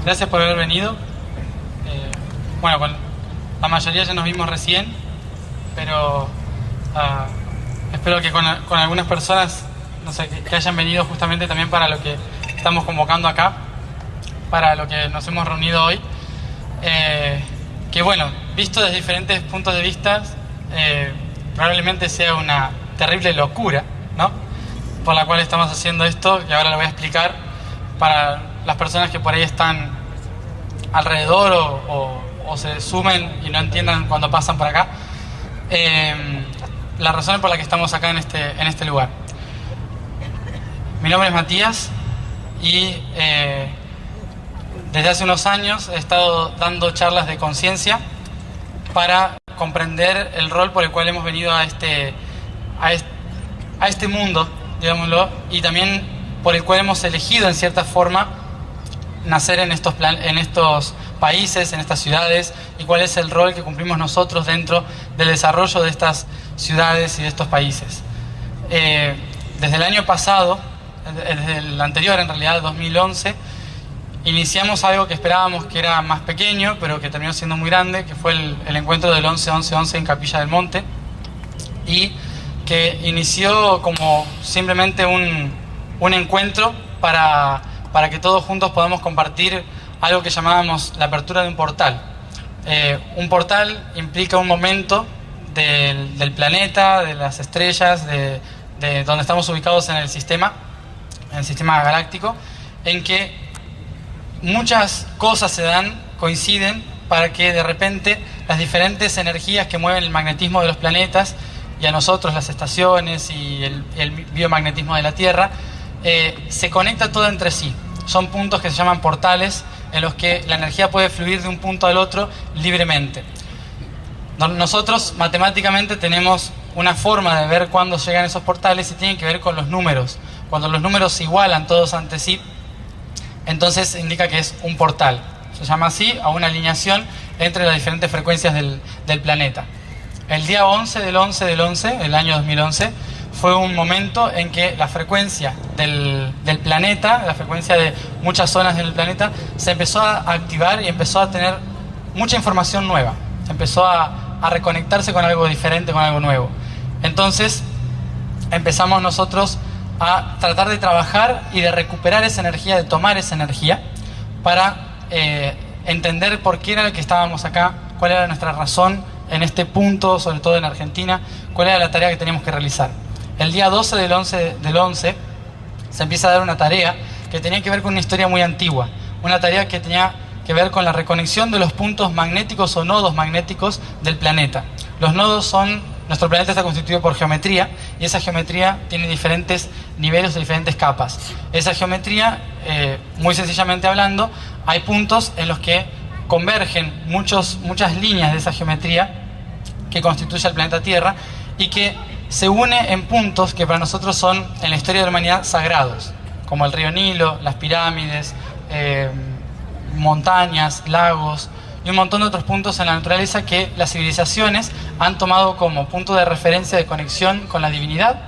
Gracias por haber venido. Bueno, con la mayoría ya nos vimos recién, pero espero que con algunas personas, no sé, que hayan venido justamente también para lo que estamos convocando acá, para lo que nos hemos reunido hoy. Que bueno, visto desde diferentes puntos de vista, probablemente sea una terrible locura, ¿no?, por la cual estamos haciendo esto, y ahora lo voy a explicar para las personas que por ahí están alrededor o se sumen y no entiendan cuando pasan por acá, la razón por la que estamos acá en este lugar. Mi nombre es Matías y desde hace unos años he estado dando charlas de conciencia para comprender el rol por el cual hemos venido a este mundo, digámoslo, y también por el cual hemos elegido en cierta forma nacer en estos países, en estas ciudades, y cuál es el rol que cumplimos nosotros dentro del desarrollo de estas ciudades y de estos países. Desde el año pasado, desde el anterior en realidad, 2011, iniciamos algo que esperábamos que era más pequeño, pero que terminó siendo muy grande, que fue el encuentro del 11-11-11 en Capilla del Monte, y que inició como simplemente un encuentro para que todos juntos podamos compartir algo que llamábamos la apertura de un portal. Un portal implica un momento del planeta, de las estrellas, de donde estamos ubicados en el sistema galáctico, en que muchas cosas coinciden para que de repente las diferentes energías que mueven el magnetismo de los planetas y a nosotros las estaciones y el biomagnetismo de la Tierra, se conecta todo entre sí. Son puntos que se llaman portales en los que la energía puede fluir de un punto al otro libremente. Nosotros matemáticamente tenemos una forma de ver cuándo llegan esos portales y tienen que ver con los números. Cuando los números se igualan todos ante sí, entonces indica que es un portal. Se llama así a una alineación entre las diferentes frecuencias del planeta. El día 11 del 11 del 11, el año 2011, fue un momento en que la frecuencia del planeta, la frecuencia de muchas zonas del planeta, se empezó a activar y empezó a tener mucha información nueva. Empezó a reconectarse con algo diferente, con algo nuevo. Entonces empezamos nosotros a tratar de trabajar y de recuperar esa energía, de tomar esa energía para entender por qué era el que estábamos acá, cuál era nuestra razón en este punto, sobre todo en Argentina, cuál era la tarea que teníamos que realizar. El día 12 del 11 se empieza a dar una tarea que tenía que ver con una historia muy antigua, una tarea que tenía que ver con la reconexión de los puntos magnéticos o nodos magnéticos del planeta. Los nodos nuestro planeta está constituido por geometría, y esa geometría tiene diferentes niveles o diferentes capas. Esa geometría, muy sencillamente hablando, hay puntos en los que convergen muchas líneas de esa geometría que constituye el planeta Tierra y que se une en puntos que para nosotros son, en la historia de la humanidad, sagrados, como el río Nilo, las pirámides, montañas, lagos y un montón de otros puntos en la naturaleza que las civilizaciones han tomado como punto de referencia de conexión con la divinidad,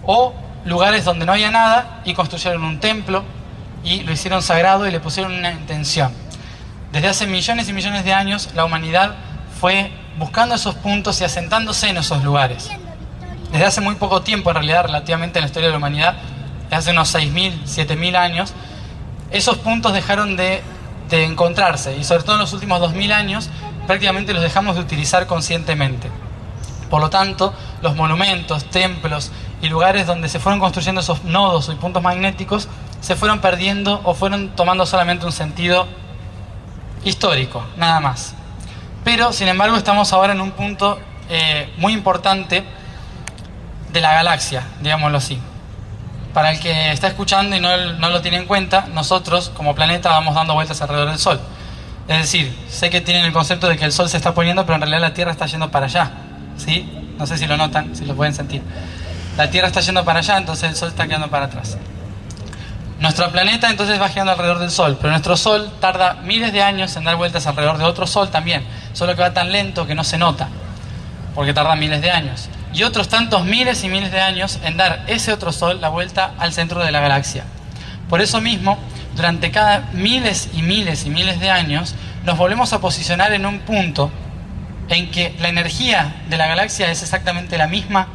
o lugares donde no había nada y construyeron un templo y lo hicieron sagrado y le pusieron una intención. Desde hace millones y millones de años la humanidad fue buscando esos puntos y asentándose en esos lugares. Desde hace muy poco tiempo, en realidad, relativamente en la historia de la humanidad, desde hace unos 6.000, 7.000 años, esos puntos dejaron de encontrarse, y sobre todo en los últimos 2.000 años prácticamente los dejamos de utilizar conscientemente. Por lo tanto, los monumentos, templos y lugares donde se fueron construyendo esos nodos y puntos magnéticos se fueron perdiendo o fueron tomando solamente un sentido histórico, nada más. Pero, sin embargo, estamos ahora en un punto muy importante de la galaxia, digámoslo así. Para el que está escuchando y no lo tiene en cuenta, nosotros como planeta vamos dando vueltas alrededor del Sol. Es decir, sé que tienen el concepto de que el Sol se está poniendo, pero en realidad la Tierra está yendo para allá, ¿sí? No sé si lo notan, si lo pueden sentir. La Tierra está yendo para allá, entonces el Sol está quedando para atrás. Nuestro planeta entonces va girando alrededor del Sol, pero nuestro Sol tarda miles de años en dar vueltas alrededor de otro Sol también, solo que va tan lento que no se nota, porque tarda miles de años. Y otros tantos miles y miles de años en dar ese otro Sol la vuelta al centro de la galaxia. Por eso mismo, durante cada miles y miles y miles de años, nos volvemos a posicionar en un punto en que la energía de la galaxia es exactamente la misma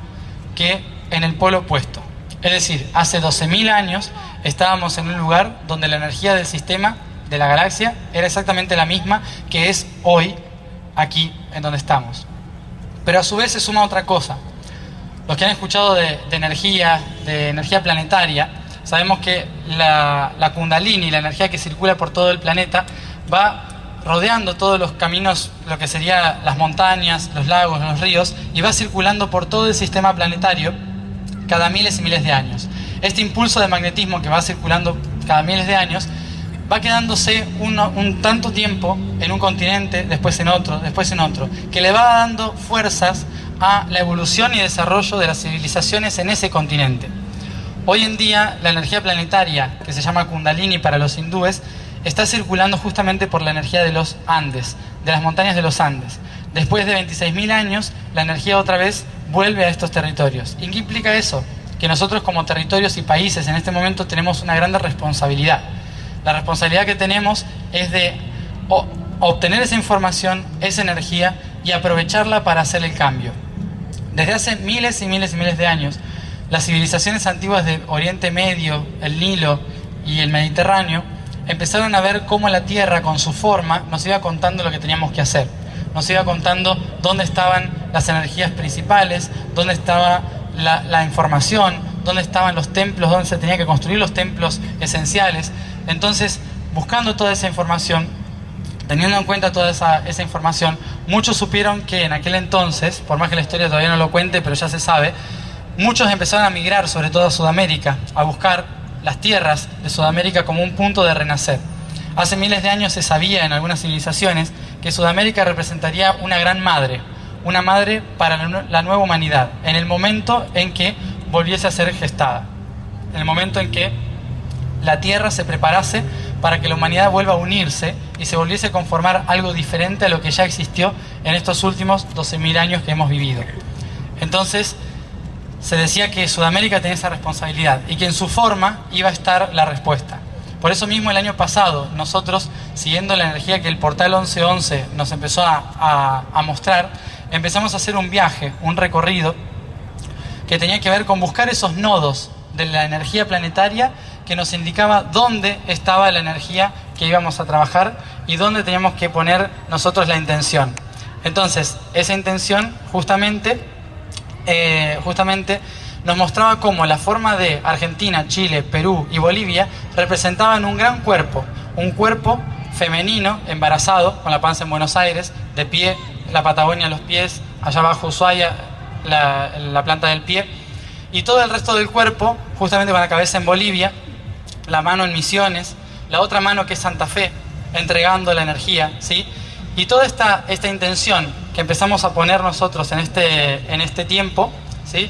que en el polo opuesto. Es decir, hace 12.000 años estábamos en un lugar donde la energía del sistema, de la galaxia, era exactamente la misma que es hoy, aquí, en donde estamos. Pero a su vez se suma otra cosa. Los que han escuchado de energía planetaria, sabemos que la Kundalini, la energía que circula por todo el planeta, va rodeando todos los caminos, lo que serían las montañas, los lagos, los ríos, y va circulando por todo el sistema planetario cada miles y miles de años. Este impulso de magnetismo que va circulando cada miles de años va quedándose un tanto tiempo en un continente, después en otro, que le va dando fuerzas a la evolución y desarrollo de las civilizaciones en ese continente. Hoy en día la energía planetaria, que se llama Kundalini para los hindúes, está circulando justamente por la energía de los Andes, de las montañas de los Andes. Después de 26.000 años, la energía otra vez vuelve a estos territorios. ¿Y qué implica eso? Que nosotros como territorios y países en este momento tenemos una gran responsabilidad. La responsabilidad que tenemos es de obtener esa información, esa energía, y aprovecharla para hacer el cambio. Desde hace miles y miles y miles de años, las civilizaciones antiguas de Oriente Medio, el Nilo y el Mediterráneo, empezaron a ver cómo la Tierra, con su forma, nos iba contando lo que teníamos que hacer. Nos iba contando dónde estaban las energías principales, dónde estaba la información, dónde estaban los templos, dónde se tenían que construir los templos esenciales. Entonces, buscando toda esa información, teniendo en cuenta toda esa información, muchos supieron que en aquel entonces, por más que la historia todavía no lo cuente, pero ya se sabe, muchos empezaron a migrar, sobre todo a Sudamérica, a buscar las tierras de Sudamérica como un punto de renacer. Hace miles de años se sabía en algunas civilizaciones que Sudamérica representaría una gran madre, una madre para la nueva humanidad, en el momento en que volviese a ser gestada, en el momento en que la Tierra se preparase para que la humanidad vuelva a unirse y se volviese a conformar algo diferente a lo que ya existió en estos últimos 12.000 años que hemos vivido. Entonces, se decía que Sudamérica tenía esa responsabilidad y que en su forma iba a estar la respuesta. Por eso mismo el año pasado nosotros, siguiendo la energía que el portal 1111 nos empezó a mostrar, empezamos a hacer un viaje, un recorrido que tenía que ver con buscar esos nodos de la energía planetaria que nos indicaba dónde estaba la energía que íbamos a trabajar y dónde teníamos que poner nosotros la intención. Entonces, esa intención justamente nos mostraba cómo la forma de Argentina, Chile, Perú y Bolivia representaban un gran cuerpo, un cuerpo femenino, embarazado, con la panza en Buenos Aires, de pie, la Patagonia a los pies, allá abajo Ushuaia, la planta del pie, y todo el resto del cuerpo, justamente con la cabeza en Bolivia, la mano en Misiones, la otra mano que es Santa Fe, entregando la energía, ¿sí? Y toda esta intención que empezamos a poner nosotros en este tiempo, ¿sí?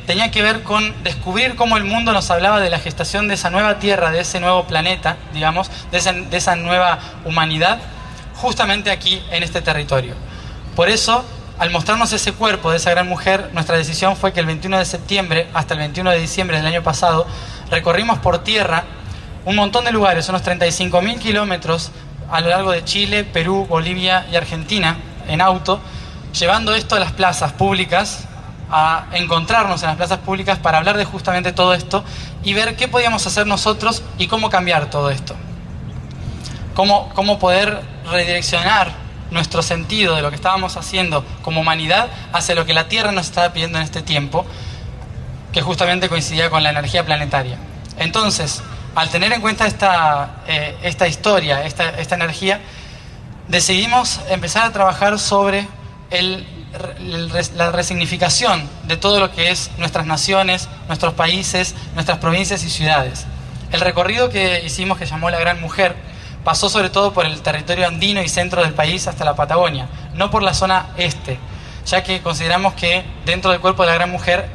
Tenía que ver con descubrir cómo el mundo nos hablaba de la gestación de esa nueva tierra, de ese nuevo planeta, digamos, de esa nueva humanidad, justamente aquí en este territorio. Por eso, al mostrarnos ese cuerpo de esa gran mujer, nuestra decisión fue que el 21 de septiembre hasta el 21 de diciembre del año pasado, recorrimos por tierra un montón de lugares, unos 35.000 kilómetros a lo largo de Chile, Perú, Bolivia y Argentina, en auto, llevando esto a las plazas públicas, a encontrarnos en las plazas públicas para hablar de justamente todo esto y ver qué podíamos hacer nosotros y cómo cambiar todo esto. Cómo poder redireccionar nuestro sentido de lo que estábamos haciendo como humanidad hacia lo que la Tierra nos estaba pidiendo en este tiempo, que justamente coincidía con la energía planetaria. Entonces, al tener en cuenta esta historia, esta energía, decidimos empezar a trabajar sobre la resignificación de todo lo que es nuestras naciones, nuestros países, nuestras provincias y ciudades. El recorrido que hicimos, que llamó La Gran Mujer, pasó sobre todo por el territorio andino y centro del país hasta la Patagonia, no por la zona este, ya que consideramos que dentro del cuerpo de la Gran Mujer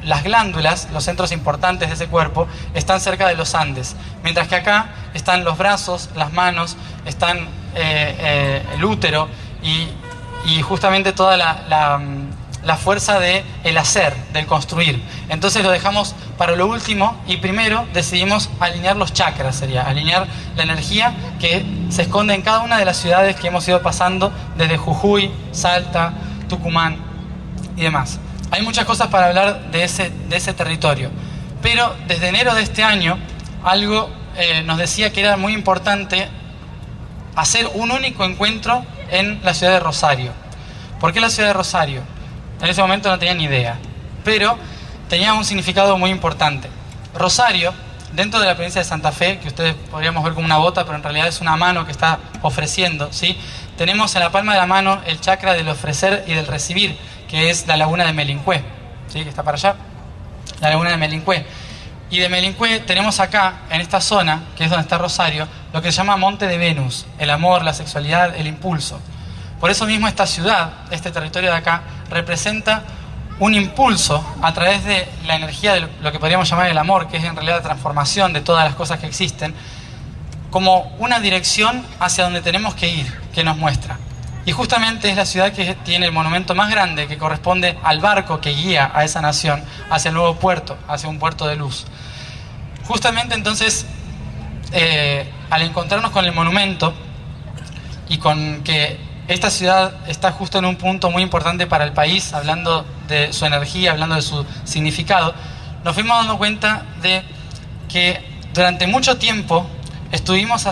las glándulas, los centros importantes de ese cuerpo, están cerca de los Andes, mientras que acá están los brazos, las manos, están el útero y justamente toda la fuerza del hacer, del construir. Entonces lo dejamos para lo último y primero decidimos alinear los chakras, sería alinear la energía que se esconde en cada una de las ciudades que hemos ido pasando desde Jujuy, Salta, Tucumán y demás. Hay muchas cosas para hablar de ese territorio, pero desde enero de este año algo nos decía que era muy importante hacer un único encuentro en la ciudad de Rosario. ¿Por qué la ciudad de Rosario? En ese momento no tenía ni idea, pero tenía un significado muy importante. Rosario, dentro de la provincia de Santa Fe, que ustedes podríamos ver como una bota, pero en realidad es una mano que está ofreciendo, ¿sí? Tenemos en la palma de la mano el chakra del ofrecer y del recibir, que es la laguna de Melincué, ¿sí? Que está para allá, la laguna de Melincué. Y de Melincué tenemos acá, en esta zona, que es donde está Rosario, lo que se llama Monte de Venus, el amor, la sexualidad, el impulso. Por eso mismo esta ciudad, este territorio de acá, representa un impulso a través de la energía de lo que podríamos llamar el amor, que es en realidad la transformación de todas las cosas que existen, como una dirección hacia donde tenemos que ir, que nos muestra. Y justamente es la ciudad que tiene el monumento más grande, que corresponde al barco que guía a esa nación hacia el nuevo puerto, hacia un puerto de luz. Justamente entonces, al encontrarnos con el monumento y con que esta ciudad está justo en un punto muy importante para el país, hablando de su energía, hablando de su significado, nos fuimos dando cuenta de que durante mucho tiempo estuvimos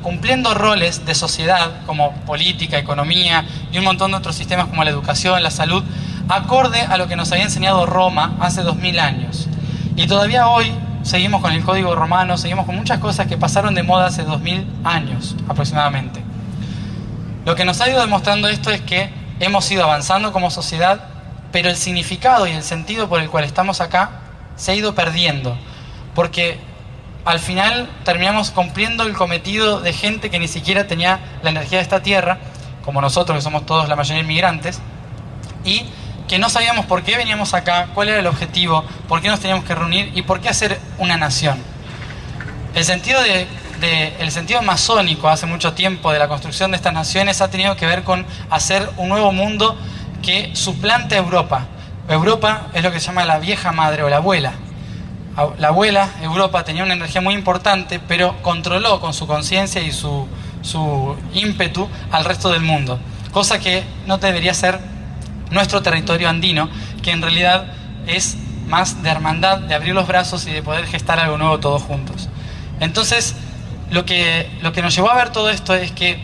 cumpliendo roles de sociedad como política, economía y un montón de otros sistemas como la educación, la salud, acorde a lo que nos había enseñado Roma hace 2000 años. Y todavía hoy seguimos con el código romano, seguimos con muchas cosas que pasaron de moda hace 2000 años aproximadamente. Lo que nos ha ido demostrando esto es que hemos ido avanzando como sociedad, pero el significado y el sentido por el cual estamos acá se ha ido perdiendo, porque al final terminamos cumpliendo el cometido de gente que ni siquiera tenía la energía de esta tierra, como nosotros que somos todos la mayoría inmigrantes, y que no sabíamos por qué veníamos acá, cuál era el objetivo, por qué nos teníamos que reunir y por qué hacer una nación. El sentido masónico hace mucho tiempo de la construcción de estas naciones ha tenido que ver con hacer un nuevo mundo que suplante a Europa. Europa es lo que se llama la vieja madre o la abuela. La abuela, Europa, tenía una energía muy importante, pero controló con su conciencia y su ímpetu al resto del mundo. Cosa que no debería ser nuestro territorio andino, que en realidad es más de hermandad, de abrir los brazos y de poder gestar algo nuevo todos juntos. Entonces, lo que nos llevó a ver todo esto es que,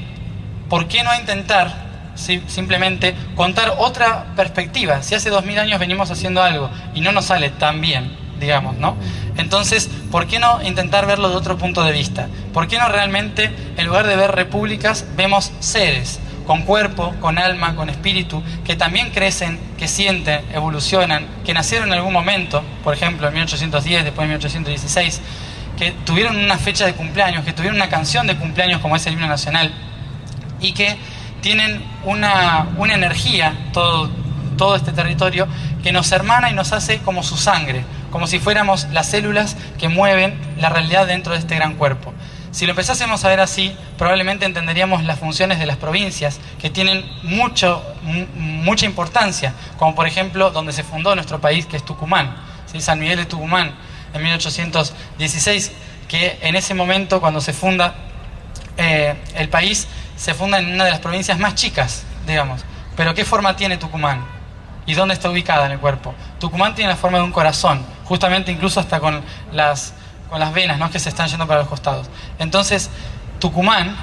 ¿por qué no intentar simplemente contar otra perspectiva? Si hace 2000 años venimos haciendo algo y no nos sale tan bien, digamos, ¿no? Entonces, ¿por qué no intentar verlo de otro punto de vista? ¿Por qué no realmente, en lugar de ver repúblicas, vemos seres con cuerpo, con alma, con espíritu, que también crecen, que sienten, evolucionan, que nacieron en algún momento, por ejemplo en 1810, después en 1816, que tuvieron una fecha de cumpleaños, que tuvieron una canción de cumpleaños como es el himno nacional, y que tienen una energía, todo este territorio, que nos hermana y nos hace como su sangre, como si fuéramos las células que mueven la realidad dentro de este gran cuerpo. Si lo empezásemos a ver así, probablemente entenderíamos las funciones de las provincias, que tienen mucha importancia, como por ejemplo donde se fundó nuestro país, que es Tucumán, ¿sí? San Miguel de Tucumán, en 1816, que en ese momento, cuando se funda el país, se funda en una de las provincias más chicas, digamos. Pero ¿qué forma tiene Tucumán? ¿Y dónde está ubicada en el cuerpo? Tucumán tiene la forma de un corazón, justamente incluso hasta con las venas, ¿no?, que se están yendo para los costados. Entonces, Tucumán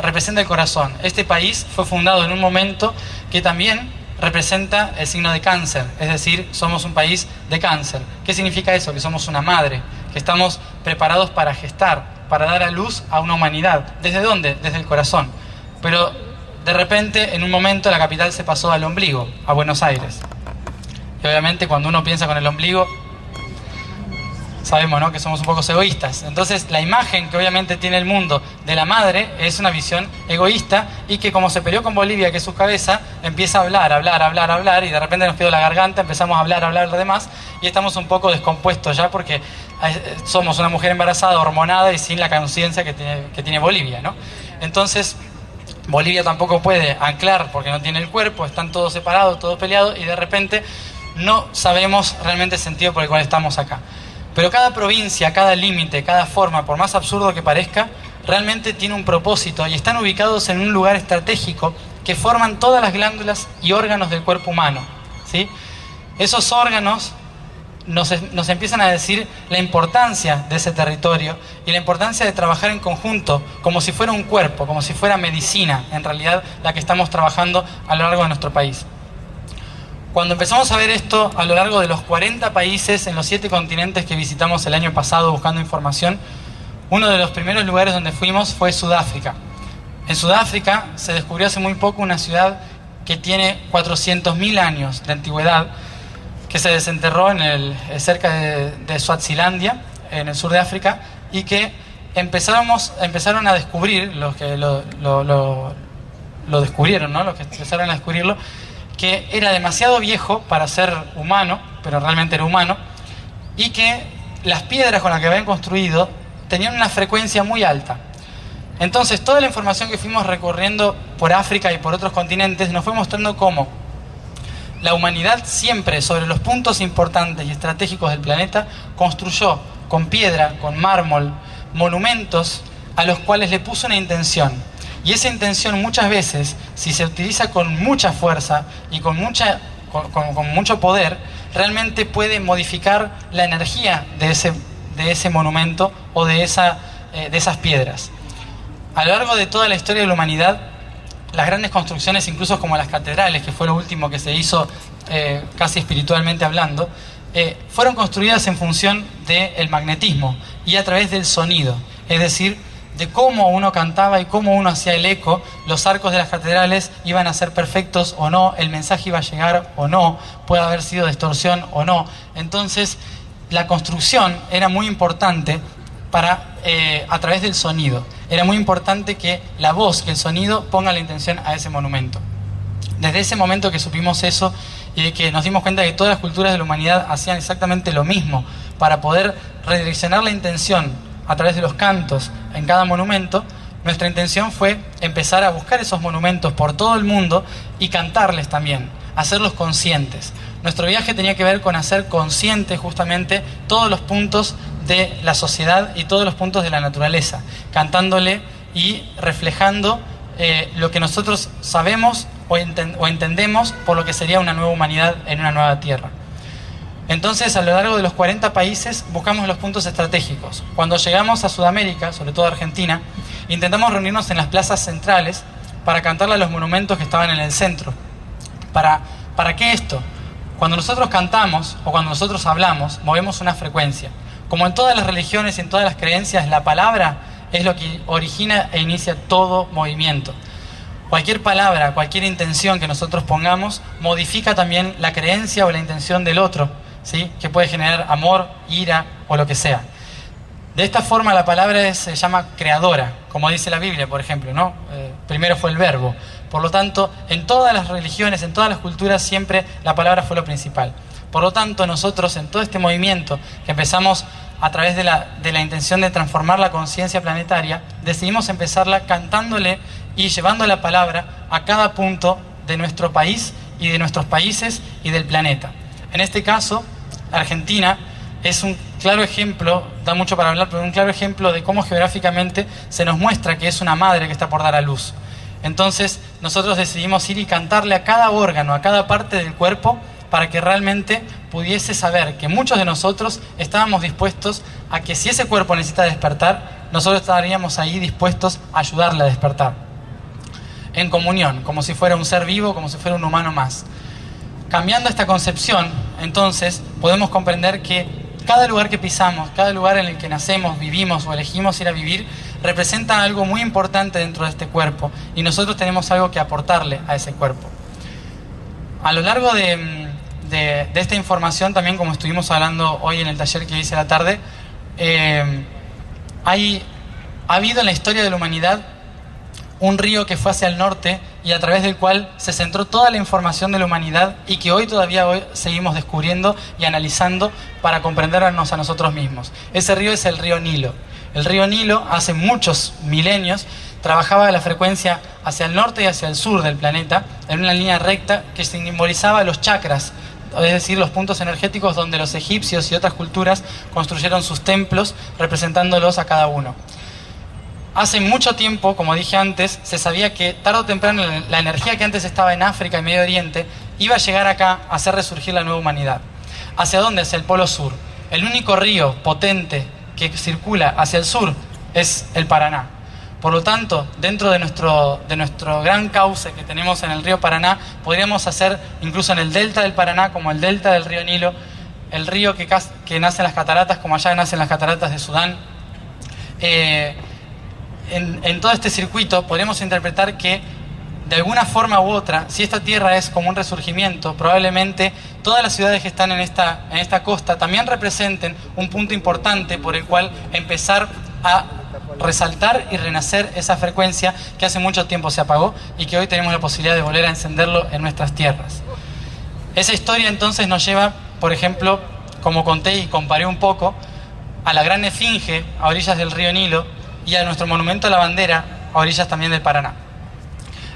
representa el corazón. Este país fue fundado en un momento que también representa el signo de cáncer, es decir, somos un país de cáncer. ¿Qué significa eso? Que somos una madre, que estamos preparados para gestar, para dar a luz a una humanidad. ¿Desde dónde? Desde el corazón. Pero de repente, en un momento, la capital se pasó al ombligo, a Buenos Aires. Y obviamente cuando uno piensa con el ombligo, sabemos, ¿no?, que somos un poco egoístas. Entonces, la imagen que obviamente tiene el mundo de la madre es una visión egoísta, y que como se peleó con Bolivia, que es su cabeza, empieza a hablar, y de repente nos quedó la garganta, empezamos a hablar de demás, y estamos un poco descompuestos ya, porque somos una mujer embarazada, hormonada y sin la conciencia que tiene Bolivia, ¿no? Entonces, Bolivia tampoco puede anclar porque no tiene el cuerpo, están todos separados, todos peleados, y de repente no sabemos realmente el sentido por el cual estamos acá. Pero cada provincia, cada límite, cada forma, por más absurdo que parezca, realmente tiene un propósito y están ubicados en un lugar estratégico que forman todas las glándulas y órganos del cuerpo humano, ¿sí? Esos órganos nos empiezan a decir la importancia de ese territorio y la importancia de trabajar en conjunto, como si fuera un cuerpo, como si fuera medicina, en realidad, la que estamos trabajando a lo largo de nuestro país. Cuando empezamos a ver esto a lo largo de los 40 países en los 7 continentes que visitamos el año pasado buscando información, uno de los primeros lugares donde fuimos fue Sudáfrica. En Sudáfrica se descubrió hace muy poco una ciudad que tiene 400.000 años de antigüedad, que se desenterró cerca de Suazilandia, en el sur de África, y que empezaron a descubrir, los que lo descubrieron, ¿no? Los que empezaron a descubrirlo, que era demasiado viejo para ser humano, pero realmente era humano, y que las piedras con las que habían construido tenían una frecuencia muy alta. Entonces, toda la información que fuimos recorriendo por África y por otros continentes nos fue mostrando cómo la humanidad siempre, sobre los puntos importantes y estratégicos del planeta, construyó con piedra, con mármol, monumentos a los cuales le puso una intención. Y esa intención muchas veces, si se utiliza con mucha fuerza y con mucho poder, realmente puede modificar la energía de ese monumento o de esas piedras. A lo largo de toda la historia de la humanidad, las grandes construcciones, incluso como las catedrales, que fue lo último que se hizo casi espiritualmente hablando, fueron construidas en función del magnetismo y a través del sonido, es decir, de cómo uno cantaba y cómo uno hacía el eco. Los arcos de las catedrales iban a ser perfectos o no, el mensaje iba a llegar o no, puede haber sido distorsión o no. Entonces, la construcción era muy importante a través del sonido. Era muy importante que la voz, que el sonido ponga la intención a ese monumento. Desde ese momento que supimos eso y de que nos dimos cuenta de que todas las culturas de la humanidad hacían exactamente lo mismo para poder redireccionar la intención a través de los cantos en cada monumento, nuestra intención fue empezar a buscar esos monumentos por todo el mundo y cantarles también, hacerlos conscientes. Nuestro viaje tenía que ver con hacer conscientes justamente todos los puntos de la sociedad y todos los puntos de la naturaleza, cantándole y reflejando lo que nosotros sabemos o entendemos por lo que sería una nueva humanidad en una nueva tierra. Entonces, a lo largo de los 40 países buscamos los puntos estratégicos. Cuando llegamos a Sudamérica, sobre todo a Argentina, intentamos reunirnos en las plazas centrales para cantarle a los monumentos que estaban en el centro. ¿Para qué esto? Cuando nosotros cantamos o cuando nosotros hablamos, movemos una frecuencia. Como en todas las religiones y en todas las creencias, la palabra es lo que origina e inicia todo movimiento. Cualquier palabra, cualquier intención que nosotros pongamos, modifica también la creencia o la intención del otro, ¿sí? Que puede generar amor, ira o lo que sea. De esta forma la palabra se llama creadora, como dice la Biblia, por ejemplo, ¿no? Primero fue el verbo. Por lo tanto, en todas las religiones, en todas las culturas, siempre la palabra fue lo principal. Por lo tanto, nosotros en todo este movimiento que empezamos a través de la intención de transformar la conciencia planetaria, decidimos empezarla cantándole y llevando la palabra a cada punto de nuestro país y de nuestros países y del planeta. En este caso, Argentina es un claro ejemplo, da mucho para hablar, pero un claro ejemplo de cómo geográficamente se nos muestra que es una madre que está por dar a luz. Entonces, nosotros decidimos ir y cantarle a cada órgano, a cada parte del cuerpo, para que realmente pudiese saber que muchos de nosotros estábamos dispuestos a que si ese cuerpo necesita despertar, nosotros estaríamos ahí dispuestos a ayudarle a despertar. En comunión, como si fuera un ser vivo, como si fuera un humano más. Cambiando esta concepción, entonces, podemos comprender que cada lugar que pisamos, cada lugar en el que nacemos, vivimos o elegimos ir a vivir, representa algo muy importante dentro de este cuerpo y nosotros tenemos algo que aportarle a ese cuerpo. A lo largo de esta información, también como estuvimos hablando hoy en el taller que hice a la tarde, ha habido en la historia de la humanidad un río que fue hacia el norte y a través del cual se centró toda la información de la humanidad y que hoy seguimos descubriendo y analizando para comprendernos a nosotros mismos. Ese río es el río Nilo. El río Nilo hace muchos milenios trabajaba la frecuencia hacia el norte y hacia el sur del planeta en una línea recta que simbolizaba los chakras es decir, los puntos energéticos donde los egipcios y otras culturas construyeron sus templos representándolos a cada uno. Hace mucho tiempo, como dije antes, se sabía que tarde o temprano la energía que antes estaba en África y Medio Oriente iba a llegar acá a hacer resurgir la nueva humanidad. ¿Hacia dónde? Hacia el Polo Sur. El único río potente que circula hacia el sur es el Paraná. Por lo tanto, dentro de nuestro gran cauce que tenemos en el río Paraná, podríamos hacer incluso en el delta del Paraná, como el delta del río Nilo, el río que nace en las cataratas, como allá nacen las cataratas de Sudán. En todo este circuito podríamos interpretar que de alguna forma u otra, si esta tierra es como un resurgimiento, probablemente todas las ciudades que están en esta costa también representen un punto importante por el cual empezar a resaltar y renacer esa frecuencia que hace mucho tiempo se apagó y que hoy tenemos la posibilidad de volver a encenderlo en nuestras tierras. Esa historia entonces nos lleva, por ejemplo, como conté y comparé un poco, a la gran esfinge a orillas del río Nilo y a nuestro monumento a la bandera a orillas también del Paraná.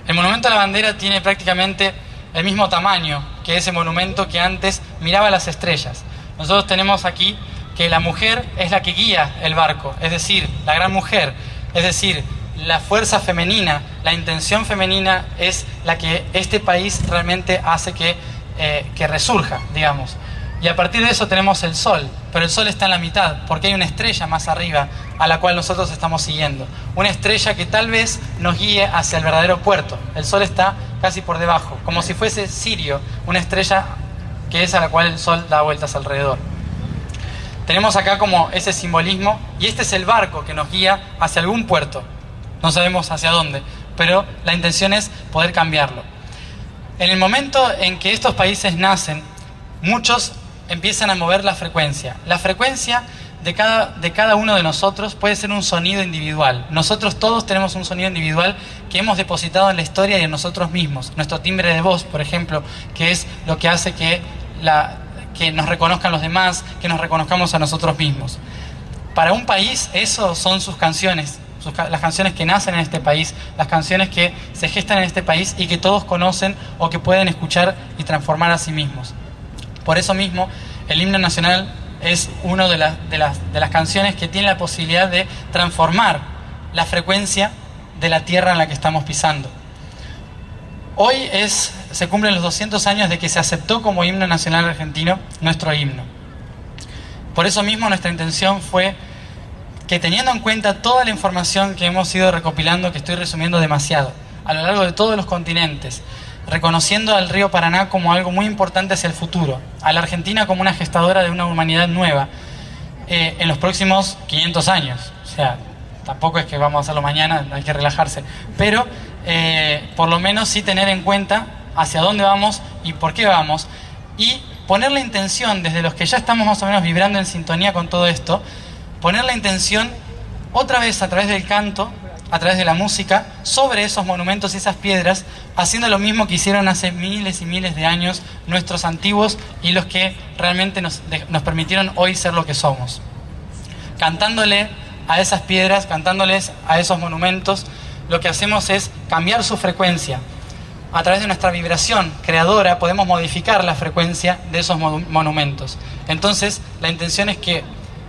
El monumento a la bandera tiene prácticamente el mismo tamaño que ese monumento que antes miraba las estrellas. Nosotros tenemos aquí que la mujer es la que guía el barco, es decir, la gran mujer, es decir, la fuerza femenina, la intención femenina es la que este país realmente hace que resurja, digamos. Y a partir de eso tenemos el sol, pero el sol está en la mitad, porque hay una estrella más arriba a la cual nosotros estamos siguiendo. Una estrella que tal vez nos guíe hacia el verdadero puerto. El sol está casi por debajo, como si fuese Sirio, una estrella que es a la cual el sol da vueltas alrededor. Tenemos acá como ese simbolismo, y este es el barco que nos guía hacia algún puerto. No sabemos hacia dónde, pero la intención es poder cambiarlo. En el momento en que estos países nacen, muchos empiezan a mover la frecuencia. La frecuencia de cada uno de nosotros puede ser un sonido individual. Nosotros todos tenemos un sonido individual que hemos depositado en la historia y en nosotros mismos. Nuestro timbre de voz, por ejemplo, que es lo que hace que nos reconozcan los demás, que nos reconozcamos a nosotros mismos. Para un país, eso son sus canciones, las canciones que nacen en este país, las canciones que se gestan en este país y que todos conocen o que pueden escuchar y transformar a sí mismos. Por eso mismo, el himno nacional es una de las canciones que tiene la posibilidad de transformar la frecuencia de la tierra en la que estamos pisando. Hoy se cumplen los 200 años de que se aceptó como himno nacional argentino nuestro himno. Por eso mismo nuestra intención fue que, teniendo en cuenta toda la información que hemos ido recopilando, que estoy resumiendo demasiado, a lo largo de todos los continentes, reconociendo al río Paraná como algo muy importante hacia el futuro, a la Argentina como una gestadora de una humanidad nueva en los próximos 500 años. O sea, tampoco es que vamos a hacerlo mañana, hay que relajarse, pero por lo menos sí tener en cuenta hacia dónde vamos y por qué vamos, y poner la intención desde los que ya estamos más o menos vibrando en sintonía con todo esto, poner la intención otra vez a través del canto, a través de la música, sobre esos monumentos y esas piedras, haciendo lo mismo que hicieron hace miles y miles de años nuestros antiguos y los que realmente nos permitieron hoy ser lo que somos. Cantándole a esas piedras, cantándoles a esos monumentos, lo que hacemos es cambiar su frecuencia. A través de nuestra vibración creadora podemos modificar la frecuencia de esos monumentos. Entonces, la intención es que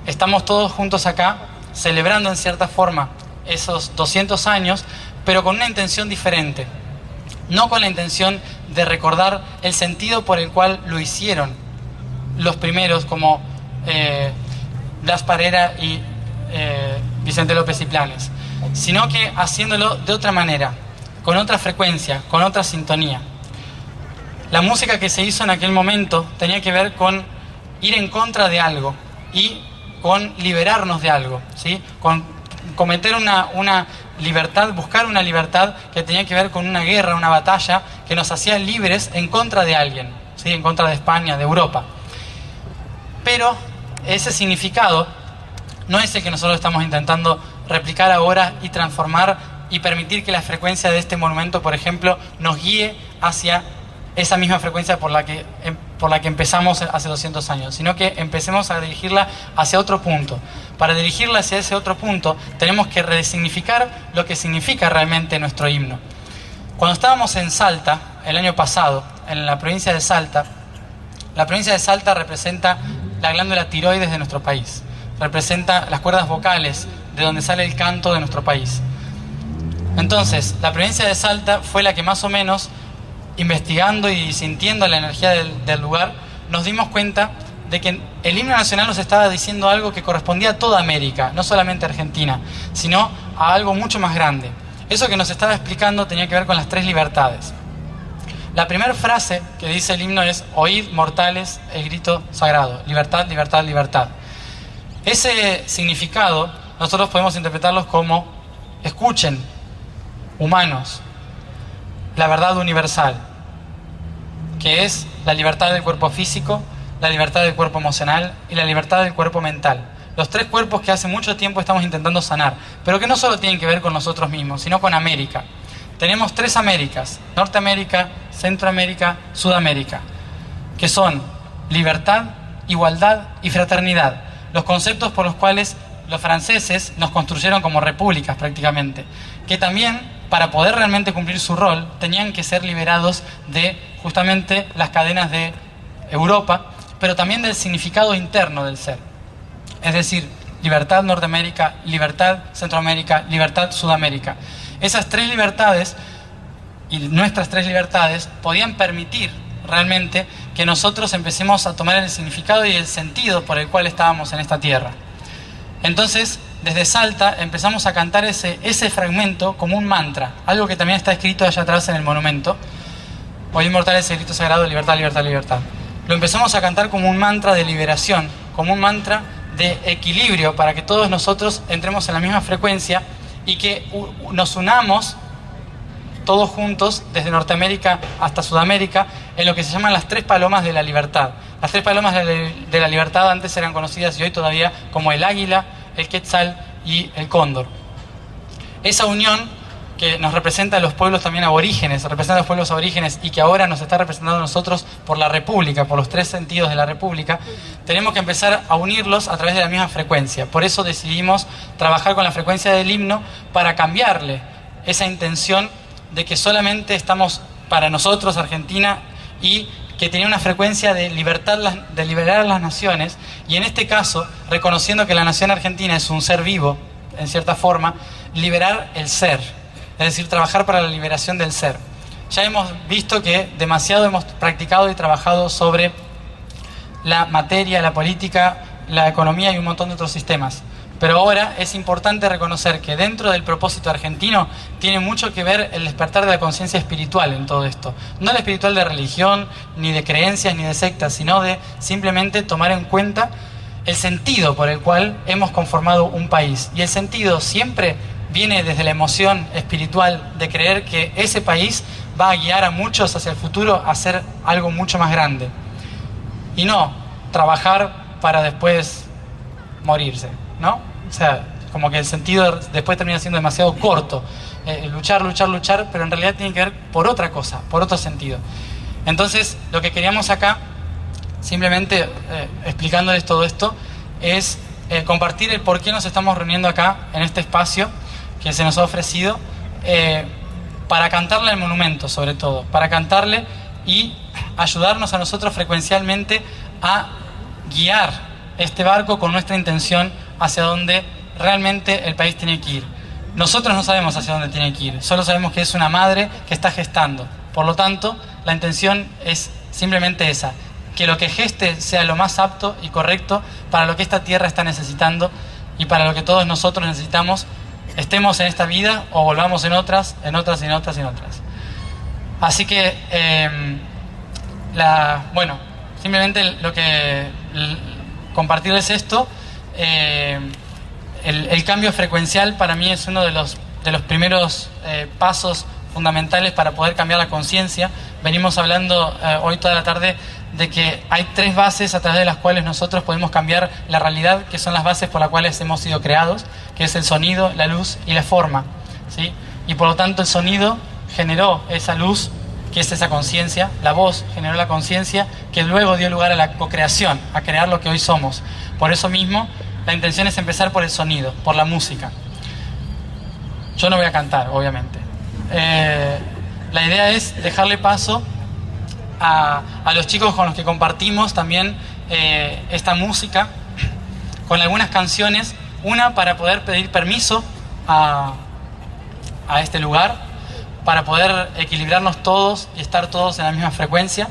estamos todos juntos acá, celebrando en cierta forma esos 200 años, pero con una intención diferente. No con la intención de recordar el sentido por el cual lo hicieron los primeros, como Blas Parera y Vicente López y Planes, sino que haciéndolo de otra manera, con otra frecuencia, con otra sintonía. La música que se hizo en aquel momento tenía que ver con ir en contra de algo y con liberarnos de algo, ¿sí? Con cometer una libertad, buscar una libertad que tenía que ver con una guerra, una batalla que nos hacía libres en contra de alguien, ¿sí? En contra de España, de Europa. Pero ese significado no es el que nosotros estamos intentando replicar ahora y transformar y permitir que la frecuencia de este monumento, por ejemplo, nos guíe hacia esa misma frecuencia por la que empezamos hace 200 años, sino que empecemos a dirigirla hacia otro punto. Para dirigirla hacia ese otro punto, tenemos que resignificar lo que significa realmente nuestro himno. Cuando estábamos en Salta, el año pasado, en la provincia de Salta, La provincia de Salta representa la glándula tiroides de nuestro país, representa las cuerdas vocales de donde sale el canto de nuestro país. Entonces, la provincia de Salta fue la que más o menos, investigando y sintiendo la energía del lugar, nos dimos cuenta de que el himno nacional nos estaba diciendo algo que correspondía a toda América, no solamente a Argentina, sino a algo mucho más grande. Eso que nos estaba explicando tenía que ver con las 3 libertades. La primera frase que dice el himno es: oíd, mortales, el grito sagrado, libertad, libertad, libertad. Ese significado nosotros podemos interpretarlos como: escuchen, humanos, la verdad universal, que es la libertad del cuerpo físico, la libertad del cuerpo emocional y la libertad del cuerpo mental. Los 3 cuerpos que hace mucho tiempo estamos intentando sanar, pero que no solo tienen que ver con nosotros mismos, sino con América. Tenemos 3 Américas: Norteamérica, Centroamérica, Sudamérica, que son libertad, igualdad y fraternidad, los conceptos por los cuales los franceses nos construyeron como repúblicas prácticamente, que también, para poder realmente cumplir su rol, tenían que ser liberados de justamente las cadenas de Europa, pero también del significado interno del ser. Es decir, libertad Norteamérica, libertad Centroamérica, libertad Sudamérica. Esas 3 libertades y nuestras 3 libertades podían permitir realmente que nosotros empecemos a tomar el significado y el sentido por el cual estábamos en esta tierra. Entonces, desde Salta empezamos a cantar ese fragmento como un mantra, algo que también está escrito allá atrás en el monumento: oíd, mortales, el grito sagrado, libertad, libertad, libertad. Lo empezamos a cantar como un mantra de liberación, como un mantra de equilibrio, para que todos nosotros entremos en la misma frecuencia y que nos unamos todos juntos, desde Norteamérica hasta Sudamérica, en lo que se llaman las 3 palomas de la libertad. Las 3 palomas de la libertad antes eran conocidas y hoy todavía como el águila, el quetzal y el cóndor. Esa unión que nos representa a los pueblos también aborígenes, representa a los pueblos aborígenes y que ahora nos está representando a nosotros por la República, por los 3 sentidos de la República, tenemos que empezar a unirlos a través de la misma frecuencia. Por eso decidimos trabajar con la frecuencia del himno para cambiarle esa intención de que solamente estamos para nosotros, Argentina, y que tenía una frecuencia de libertad, de liberar a las naciones, y en este caso, reconociendo que la nación argentina es un ser vivo, en cierta forma, liberar el ser, es decir, trabajar para la liberación del ser. Ya hemos visto que demasiado hemos practicado y trabajado sobre la materia, la política, la economía y un montón de otros sistemas. Pero ahora es importante reconocer que dentro del propósito argentino tiene mucho que ver el despertar de la conciencia espiritual en todo esto. No el espiritual de religión, ni de creencias, ni de sectas, sino de simplemente tomar en cuenta el sentido por el cual hemos conformado un país. Y el sentido siempre viene desde la emoción espiritual de creer que ese país va a guiar a muchos hacia el futuro a hacer algo mucho más grande. Y no trabajar para después morirse, ¿no? O sea, como que el sentido después termina siendo demasiado corto. Luchar, luchar, luchar, pero en realidad tiene que ver por otra cosa, por otro sentido. Entonces, lo que queríamos acá, simplemente explicándoles todo esto, es compartir el por qué nos estamos reuniendo acá, en este espacio que se nos ha ofrecido, para cantarle al monumento, sobre todo, para cantarle y ayudarnos a nosotros frecuencialmente a guiar este barco con nuestra intención hacia donde realmente el país tiene que ir. Nosotros no sabemos hacia dónde tiene que ir, solo sabemos que es una madre que está gestando. Por lo tanto, la intención es simplemente esa, que lo que geste sea lo más apto y correcto para lo que esta tierra está necesitando y para lo que todos nosotros necesitamos, estemos en esta vida o volvamos en otras, en otras, en otras, en otras. Así que, bueno, simplemente lo que compartirles esto. El cambio frecuencial para mí es uno de los primeros pasos fundamentales para poder cambiar la conciencia. Venimos hablando hoy toda la tarde de que hay 3 bases a través de las cuales nosotros podemos cambiar la realidad, que son las bases por las cuales hemos sido creados, que es el sonido, la luz y la forma, ¿sí? Y por lo tanto el sonido generó esa luz, que es esa conciencia, la voz generó la conciencia, que luego dio lugar a la co-creación, a crear lo que hoy somos. Por eso mismo, la intención es empezar por el sonido, por la música. Yo no voy a cantar, obviamente. La idea es dejarle paso a los chicos con los que compartimos también esta música, con algunas canciones, una para poder pedir permiso a este lugar, para poder equilibrarnos todos y estar todos en la misma frecuencia,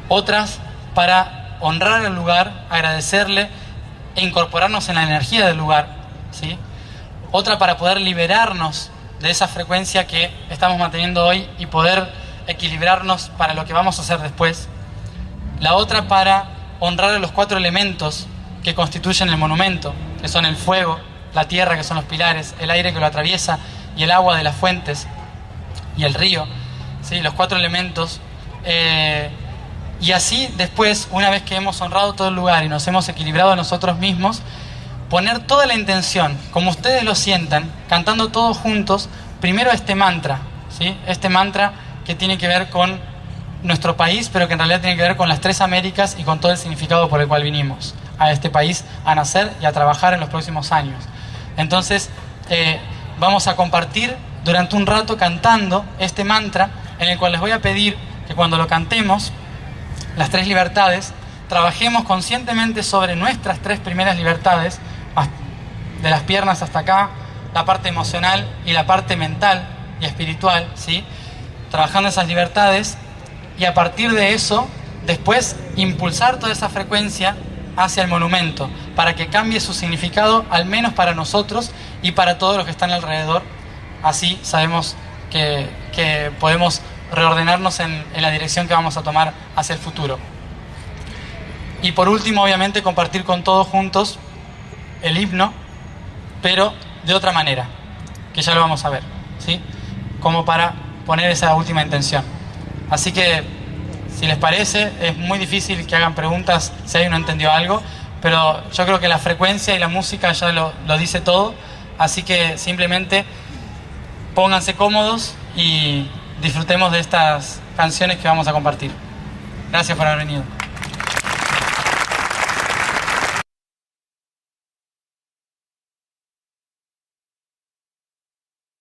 otras para honrar el lugar, agradecerle e incorporarnos en la energía del lugar, ¿sí? Otra para poder liberarnos de esa frecuencia que estamos manteniendo hoy y poder equilibrarnos para lo que vamos a hacer después. La otra para honrar a los 4 elementos que constituyen el monumento, que son el fuego, la tierra, que son los pilares, el aire que lo atraviesa y el agua de las fuentes y el río, ¿sí? Los 4 elementos. Y así después, una vez que hemos honrado todo el lugar y nos hemos equilibrado a nosotros mismos, poner toda la intención, como ustedes lo sientan, cantando todos juntos, primero este mantra, ¿sí? Este mantra que tiene que ver con nuestro país, pero que en realidad tiene que ver con las 3 Américas y con todo el significado por el cual vinimos a este país a nacer y a trabajar en los próximos años. Entonces, vamos a compartir durante un rato cantando este mantra, en el cual les voy a pedir que cuando lo cantemos, las 3 libertades, trabajemos conscientemente sobre nuestras 3 primeras libertades, de las piernas hasta acá, la parte emocional y la parte mental y espiritual, ¿sí? Trabajando esas libertades, y a partir de eso, después impulsar toda esa frecuencia hacia el monumento, para que cambie su significado, al menos para nosotros y para todos los que están alrededor. Así sabemos que podemos reordenarnos en la dirección que vamos a tomar hacia el futuro. Y por último, obviamente, compartir con todos juntos el himno, pero de otra manera, que ya lo vamos a ver, ¿sí? Como para poner esa última intención. Así que, si les parece, es muy difícil que hagan preguntas si alguien no entendió algo, pero yo creo que la frecuencia y la música ya lo dice todo, así que simplemente pónganse cómodos y disfrutemos de estas canciones que vamos a compartir. Gracias por haber venido.